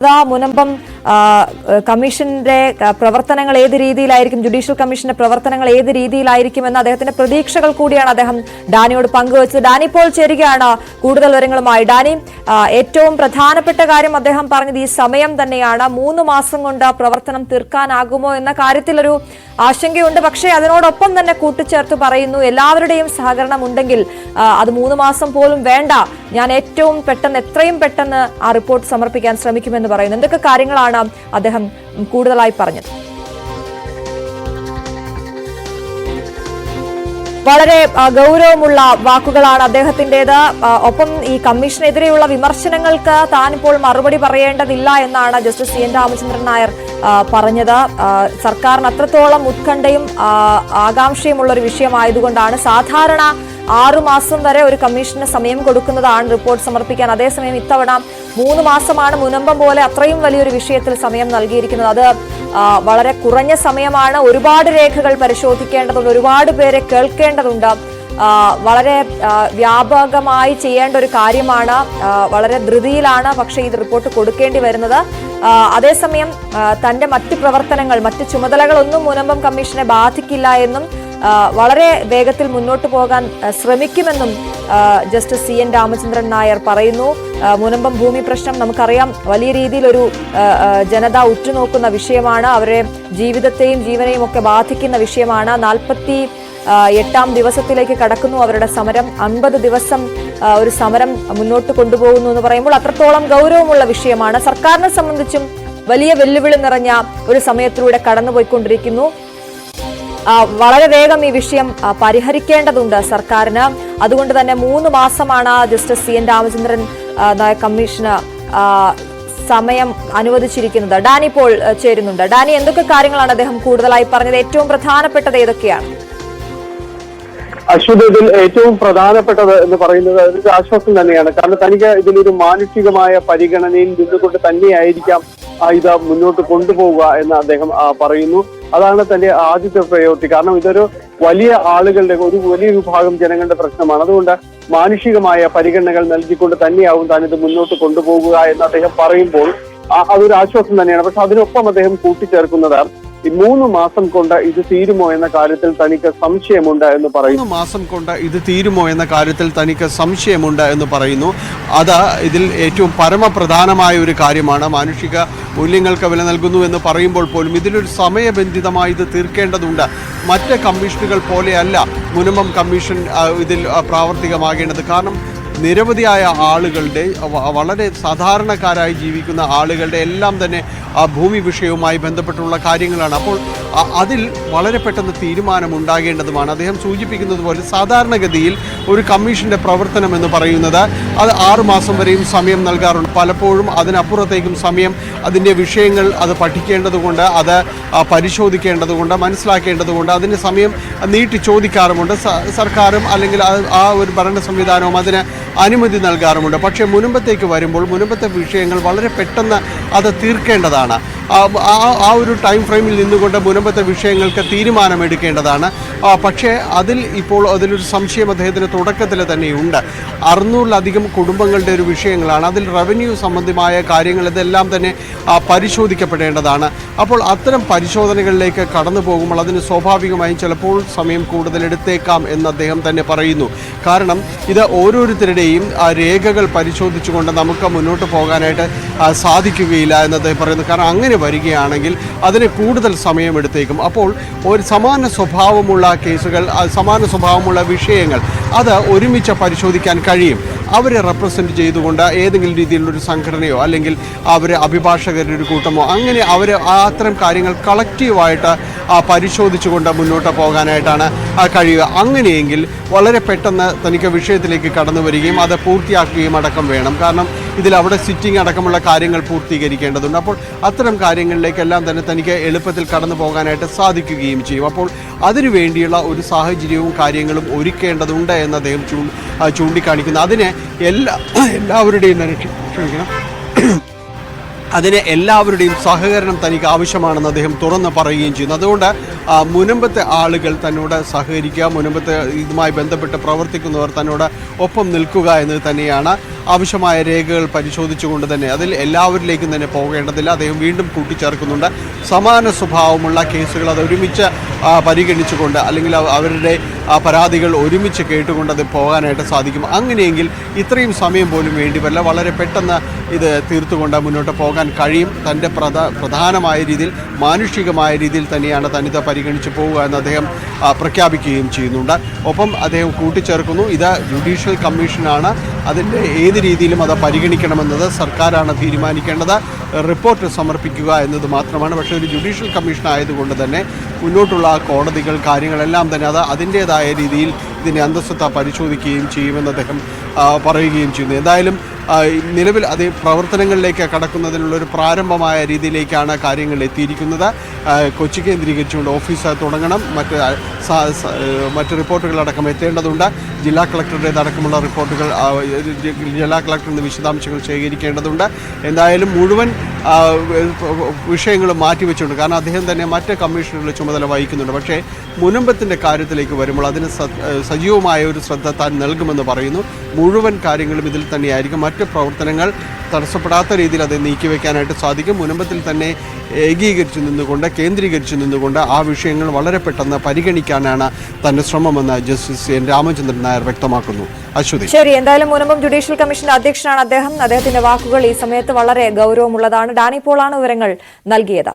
മുനമ്പം കമ്മീഷന്റെ പ്രവർത്തനങ്ങൾ ഏത് രീതിയിലായിരിക്കും, ജുഡീഷ്യൽ കമ്മീഷന്റെ പ്രവർത്തനങ്ങൾ ഏത് രീതിയിലായിരിക്കുമെന്ന് അദ്ദേഹത്തിന്റെ പ്രതീക്ഷകൾ കൂടിയാണ് അദ്ദേഹം ഡാനിയോട് പങ്കുവച്ചത്. ഡാനി ഇപ്പോൾ ചേരുകയാണ് കൂടുതൽ വിവരങ്ങളുമായി. ഡാനി, ഏറ്റവും പ്രധാനപ്പെട്ട കാര്യം അദ്ദേഹം പറഞ്ഞത് ഈ സമയം തന്നെയാണ്. 3 മാസം കൊണ്ട് പ്രവർത്തനം തീർക്കാനാകുമോ എന്ന കാര്യത്തിൽ ഒരു ആശങ്കയുണ്ട്. പക്ഷേ അതിനോടൊപ്പം തന്നെ കൂട്ടിച്ചേർത്ത് പറയുന്നു, എല്ലാവരുടെയും സഹകരണം ഉണ്ടെങ്കിൽ അത് 3 മാസം പോലും വേണ്ട, ഞാൻ എത്രയും പെട്ടെന്ന് ആ റിപ്പോർട്ട് സമർപ്പിക്കാൻ ശ്രമിക്കുമെന്ന് പറയുന്നു. എന്തൊക്കെ കാര്യങ്ങളാണ് അദ്ദേഹം കൂടുതലായി പറഞ്ഞത്? വളരെ ഗൗരവമുള്ള വാക്കുകളാണ് അദ്ദേഹത്തിൻ്റെത്. ഒപ്പം ഈ കമ്മീഷനെതിരെയുള്ള വിമർശനങ്ങൾക്ക് താൻ ഇപ്പോൾ മറുപടി പറയേണ്ടതില്ല എന്നാണ് ജസ്റ്റിസ് CN രാമചന്ദ്രൻ നായർ പറഞ്ഞത്. സർക്കാരിന് അത്രത്തോളം ഉത്കണ്ഠയും ആകാംക്ഷയുമുള്ള ഒരു വിഷയമായതുകൊണ്ടാണ് സാധാരണ 6 മാസം വരെ ഒരു കമ്മീഷന് സമയം കൊടുക്കുന്നതാണ് റിപ്പോർട്ട് സമർപ്പിക്കാൻ. അതേസമയം ഇത്തവണ 3 മാസമാണ് മുനമ്പം പോലെ അത്രയും വലിയൊരു വിഷയത്തിൽ സമയം നൽകിയിരിക്കുന്നത്. അത് വളരെ കുറഞ്ഞ സമയമാണ്. ഒരുപാട് രേഖകൾ പരിശോധിക്കേണ്ടതുണ്ട്, ഒരുപാട് പേരെ കേൾക്കേണ്ടതുണ്ട്, വളരെ വ്യാപകമായി ചെയ്യേണ്ട ഒരു കാര്യമാണ്. വളരെ ധൃതിയിലാണ് പക്ഷേ ഈ റിപ്പോർട്ട് കൊടുക്കേണ്ടി വരുന്നത്. അതേസമയം തന്റെ മറ്റ് പ്രവർത്തനങ്ങൾ, മറ്റ് ചുമതലകളൊന്നും മുനമ്പം കമ്മീഷനെ ബാധിക്കില്ല എന്നും വളരെ വേഗത്തിൽ മുന്നോട്ട് പോകാൻ ശ്രമിക്കുമെന്നും ജസ്റ്റിസ് CN രാമചന്ദ്രൻ നായർ പറയുന്നു. മുനമ്പം ഭൂമി പ്രശ്നം നമുക്കറിയാം, വലിയ രീതിയിൽ ഒരു ജനത ഉറ്റുനോക്കുന്ന വിഷയമാണ്. അവരുടെ ജീവിതത്തെയും ജീവനെയും ഒക്കെ ബാധിക്കുന്ന വിഷയമാണ്. 48ാം ദിവസത്തിലേക്ക് കടക്കുന്നു അവരുടെ സമരം. 50 ദിവസം ഒരു സമരം മുന്നോട്ട് കൊണ്ടുപോകുന്നു എന്ന് പറയുമ്പോൾ അത്രത്തോളം ഗൗരവമുള്ള വിഷയമാണ്. സർക്കാരിനെ സംബന്ധിച്ചും വലിയ വെല്ലുവിളി നിറഞ്ഞ ഒരു സമയത്തിലൂടെ കടന്നുപോയിക്കൊണ്ടിരിക്കുന്നു. വളരെ വേഗം ഈ വിഷയം പരിഹരിക്കേണ്ടതുണ്ട് സർക്കാരിന്. അതുകൊണ്ട് തന്നെ 3 മാസമാണ് ജസ്റ്റിസ് CN രാമചന്ദ്രൻ കമ്മീഷന് സമയം അനുവദിച്ചിരിക്കുന്നത്. ഡാനി ഇപ്പോൾ ചേരുന്നുണ്ട്. ഡാനി, എന്തൊക്കെ കാര്യങ്ങളാണ് അദ്ദേഹം കൂടുതലായി പറഞ്ഞത്? ഏറ്റവും പ്രധാനപ്പെട്ടത് ഏതൊക്കെയാണ്? അശ്വതി, ഇതിൽ ഏറ്റവും പ്രധാനപ്പെട്ടത് എന്ന് പറയുന്നത് ഒരു ആശ്വാസം തന്നെയാണ്. കാരണം തനിക്ക് ഇതിലൊരു മാനുഷികമായ പരിഗണനയിൽ നിന്നുകൊണ്ട് തന്നെയായിരിക്കാം ഇത് മുന്നോട്ട് കൊണ്ടുപോവുക എന്ന് അദ്ദേഹം പറയുന്നു. അതാണ് തന്റെ ആദ്യത്തെ പ്രയോറിറ്റി. കാരണം ഇതൊരു വലിയ ആളുകളുടെ, ഒരു വലിയ വിഭാഗം ജനങ്ങളുടെ പ്രശ്നമാണ്. അതുകൊണ്ട് മാനുഷികമായ പരിഗണനകൾ നൽകിക്കൊണ്ട് തന്നെയാവും താൻ ഇത് മുന്നോട്ട് കൊണ്ടുപോകുക എന്ന് അദ്ദേഹം പറയുമ്പോൾ അതൊരു ആശ്വാസം തന്നെയാണ്. പക്ഷെ അതിനൊപ്പം അദ്ദേഹം കൂട്ടിച്ചേർക്കുന്നത് ഈ 3 മാസം കൊണ്ട് ഇത് തീരുമോ എന്ന കാര്യത്തിൽ തനിക്ക് സംശയമുണ്ട് എന്ന് പറയുന്നു. 3 മാസം കൊണ്ട് ഇത് തീരുമോ എന്ന കാര്യത്തിൽ തനിക്ക് സംശയമുണ്ട് എന്ന് പറയുന്നു. അത് ഇതിൽ ഏറ്റവും പരമപ്രധാനമായ ഒരു കാര്യമാണ്. മാനുഷിക മൂല്യങ്ങൾക്ക് വില നൽകുന്നു എന്ന് പറയുമ്പോൾ പോലും ഇതിലൊരു സമയബന്ധിതമായി ഇത് തീർക്കേണ്ടതുണ്ട്. മറ്റ് കമ്മീഷനുകൾ പോലെയല്ല മുനമ്പം കമ്മീഷൻ ഇതിൽ പ്രാവർത്തികമാകേണ്ടത്. കാരണം നിരവധിയായ ആളുകളുടെ, വളരെ സാധാരണക്കാരായി ജീവിക്കുന്ന ആളുകളുടെ എല്ലാം തന്നെ ആ ഭൂമി വിഷയവുമായി ബന്ധപ്പെട്ടുള്ള കാര്യങ്ങളാണ്. അപ്പോൾ അതിൽ വളരെ പെട്ടെന്ന് തീരുമാനമുണ്ടാകേണ്ടതുമാണ്. അദ്ദേഹം സൂചിപ്പിക്കുന്നത് പോലെ സാധാരണഗതിയിൽ ഒരു കമ്മീഷന്റെ പ്രവർത്തനം എന്ന് പറയുന്നത് അത് 6 മാസം വരെയും സമയം നൽകാറുണ്ട്. പലപ്പോഴും അതിനപ്പുറത്തേക്കും സമയം, അതിൻ്റെ വിഷയങ്ങൾ അത് പഠിക്കേണ്ടതുകൊണ്ട്, അത് പരിശോധിക്കേണ്ടതുകൊണ്ട്, മനസ്സിലാക്കേണ്ടതുകൊണ്ട് അതിന് സമയം നീട്ടി ചോദിക്കാറുമുണ്ട്. സർക്കാരും അല്ലെങ്കിൽ ആ ഒരു ഭരണ സംവിധാനവും അതിന് അനുമതി നൽകാറുമുണ്ട്. പക്ഷേ മുനമ്പത്തേക്ക് വരുമ്പോൾ മുനമ്പത്തെ വിഷയങ്ങൾ വളരെ പെട്ടെന്ന് അത് തീർക്കേണ്ടതാണ്. ആ ഒരു ടൈം ഫ്രെയിമിൽ നിന്നുകൊണ്ട് മുനമ്പത്തെ വിഷയങ്ങൾക്ക് തീരുമാനമെടുക്കേണ്ടതാണ്. പക്ഷേ അതിലൊരു സംശയം അദ്ദേഹത്തിന് തുടക്കത്തിൽ തന്നെയുണ്ട്. 600-ലധികം കുടുംബങ്ങളുടെ ഒരു വിഷയങ്ങളാണ്. അതിൽ റവന്യൂ സംബന്ധമായ കാര്യങ്ങൾ ഇതെല്ലാം തന്നെ പരിശോധിക്കപ്പെടേണ്ടതാണ്. അപ്പോൾ അത്തരം പരിശോധനകളിലേക്ക് കടന്നു പോകുമ്പോൾ അതിന് സ്വാഭാവികമായും ചിലപ്പോൾ സമയം കൂടുതലെടുത്തേക്കാം എന്ന് അദ്ദേഹം തന്നെ പറയുന്നു. കാരണം ഇത് ഓരോരുത്തരുടെയും രേഖകൾ പരിശോധിച്ചുകൊണ്ട് നമുക്ക് മുന്നോട്ട് പോകാനായിട്ട് സാധിക്കുകയില്ല എന്ന് അദ്ദേഹം പറയുന്നു. കാരണം അങ്ങനെ വരികയാണെങ്കിൽ അതിന് കൂടുതൽ സമയമെടുത്തേക്കും. അപ്പോൾ ഒരു സമാന സ്വഭാവമുള്ള കേസുകൾ, സമാന സ്വഭാവമുള്ള വിഷയങ്ങൾ അത് ഒരുമിച്ച് പരിശോധിക്കാൻ കഴിയും. അവരെ റെപ്രസെൻറ്റ് ചെയ്തുകൊണ്ട് ഏതെങ്കിലും രീതിയിലുള്ളൊരു സംഘടനയോ അല്ലെങ്കിൽ അവരെ അഭിഭാഷകരുടെ ഒരു കൂട്ടമോ അങ്ങനെ അത്തരം കാര്യങ്ങൾ കളക്റ്റീവായിട്ട് പരിശോധിച്ചുകൊണ്ട് മുന്നോട്ട് പോകാനായിട്ടാണ് കഴിയുക. അങ്ങനെയെങ്കിൽ വളരെ പെട്ടെന്ന് തനിക്ക് വിഷയത്തിലേക്ക് കടന്നു വരികയും അത് പൂർത്തിയാക്കുകയും അടക്കം വേണം. കാരണം അവിടെ സിറ്റിംഗ് അടക്കമുള്ള കാര്യങ്ങൾ പൂർത്തീകരിക്കേണ്ടതുണ്ട്. അപ്പോൾ അത്തരം കാര്യങ്ങളിലേക്കെല്ലാം തന്നെ തനിക്ക് എളുപ്പത്തിൽ കടന്നു പോകാനായിട്ട് സാധിക്കുകയും ചെയ്യും. അപ്പോൾ അതിനു വേണ്ടിയുള്ള ഒരു സാഹചര്യവും കാര്യങ്ങളും ഒരുക്കേണ്ടതുണ്ട് എന്ന് അദ്ദേഹം ചൂണ്ടിക്കാണിക്കുന്നു. അതിന് എല്ലാവരുടെയും സഹകരണം തനിക്ക് ആവശ്യമാണെന്ന് അദ്ദേഹം തുറന്ന് പറയുകയും ചെയ്യുന്നു. അതുകൊണ്ട് മുനമ്പത്തെ ആളുകൾ തന്നോട് സഹകരിക്കുക, മുനമ്പത്തെ ഇതുമായി ബന്ധപ്പെട്ട് പ്രവർത്തിക്കുന്നവർ തന്നോട് ഒപ്പം നിൽക്കുക എന്നത് തന്നെയാണ് ആവശ്യമായ രേഖകൾ പരിശോധിച്ചുകൊണ്ട് തന്നെ അതിൽ എല്ലാവരിലേക്കും തന്നെ പോകേണ്ടതില്ല. അദ്ദേഹം വീണ്ടും കൂട്ടിച്ചേർക്കുന്നുണ്ട്, സമാന സ്വഭാവമുള്ള കേസുകൾ അത് ഒരുമിച്ച് പരിഗണിച്ചുകൊണ്ട് അല്ലെങ്കിൽ അവരുടെ പരാതികൾ ഒരുമിച്ച് കേട്ടുകൊണ്ട് അത് പോകാനായിട്ട് സാധിക്കും. അങ്ങനെയെങ്കിൽ ഇത്രയും സമയം പോലും വേണ്ടിവരില്ല, വളരെ പെട്ടെന്ന് ഇത് തീർത്തുകൊണ്ട് മുന്നോട്ട് പോകാൻ കഴിയും. തൻ്റെ പ്രധാനമായ രീതിയിൽ മാനുഷികമായ രീതിയിൽ തന്നെയാണ് തനിത് പരിഗണിച്ച് പോവുക എന്ന് അദ്ദേഹം പ്രഖ്യാപിക്കുകയും ചെയ്യുന്നുണ്ട്. ഒപ്പം അദ്ദേഹം കൂട്ടിച്ചേർക്കുന്നു, ഇത് ജുഡീഷ്യൽ കമ്മീഷനാണ്, അതിൻ്റെ ഏത് രീതിയിലും അത് പരിഗണിക്കണമെന്നത് സർക്കാരാണ് തീരുമാനിക്കേണ്ടത്. റിപ്പോർട്ട് സമർപ്പിക്കുക എന്നത് മാത്രമാണ്. പക്ഷേ ഒരു ജുഡീഷ്യൽ കമ്മീഷൻ ആയതുകൊണ്ട് തന്നെ മുന്നോട്ടുള്ള കോടതികൾ കാര്യങ്ങളെല്ലാം തന്നെ അത് അതിൻ്റേതായ രീതിയിൽ ഇതിൻ്റെ അന്തസ്സത്ത പരിശോധിക്കുകയും ചെയ്യുമെന്ന് അദ്ദേഹം പറയുകയും ചെയ്യുന്നു. എന്തായാലും നിലവിൽ അത് പ്രവർത്തനങ്ങളിലേക്ക് കടക്കുന്നതിനുള്ളൊരു പ്രാരംഭമായ രീതിയിലേക്കാണ് കാര്യങ്ങൾ എത്തിയിരിക്കുന്നത്. കൊച്ചി കേന്ദ്രീകരിച്ചുകൊണ്ട് ഓഫീസ് തുടങ്ങണം, മറ്റ് റിപ്പോർട്ടുകളടക്കം എത്തേണ്ടതുണ്ട്. ജില്ലാ കളക്ടറുടേതടക്കമുള്ള റിപ്പോർട്ടുകൾ ജില്ലാ കളക്ടറിൽ നിന്ന് വിശദാംശങ്ങൾ ശേഖരിക്കേണ്ടതുണ്ട്. എന്തായാലും മുഴുവൻ വിഷയങ്ങളും മാറ്റിവെച്ചുകൊണ്ട്, കാരണം അദ്ദേഹം തന്നെ മറ്റ് കമ്മീഷനുകളുടെ ചുമതല വഹിക്കുന്നുണ്ട്. പക്ഷേ മുനമ്പത്തിൻ്റെ കാര്യത്തിലേക്ക് വരുമ്പോൾ അതിന് സജീവമായ ഒരു ശ്രദ്ധ താൻ നൽകുമെന്ന് പറയുന്നു. മുഴുവൻ കാര്യങ്ങളും ഇതിൽ തന്നെയായിരിക്കും. മറ്റ് പ്രവർത്തനങ്ങൾ തടസ്സപ്പെടാത്ത രീതിയിൽ അത് നീക്കിവെക്കാനായിട്ട് സാധിക്കും. മുനമ്പത്തിൽ തന്നെ ഏകീകരിച്ചു നിന്നുകൊണ്ട് കേന്ദ്രീകരിച്ചു നിന്നുകൊണ്ട് ആ വിഷയങ്ങൾ വളരെ പെട്ടെന്ന് പരിഗണിക്കാനാണ് തന്റെ ശ്രമമെന്ന് ജസ്റ്റിസ് എൻ രാമചന്ദ്രൻ നായർ വ്യക്തമാക്കുന്നു. അശ്വതി, ശരി. എന്തായാലും മുനമ്പം ജുഡീഷ്യൽ കമ്മീഷന്റെ അധ്യക്ഷനാണ് അദ്ദേഹം. അദ്ദേഹത്തിന്റെ വാക്കുകൾ ഈ സമയത്ത് വളരെ ഗൗരവമുള്ളതാണ്. ഡാനി പോളാണ് വിവരങ്ങൾ നൽകിയത്.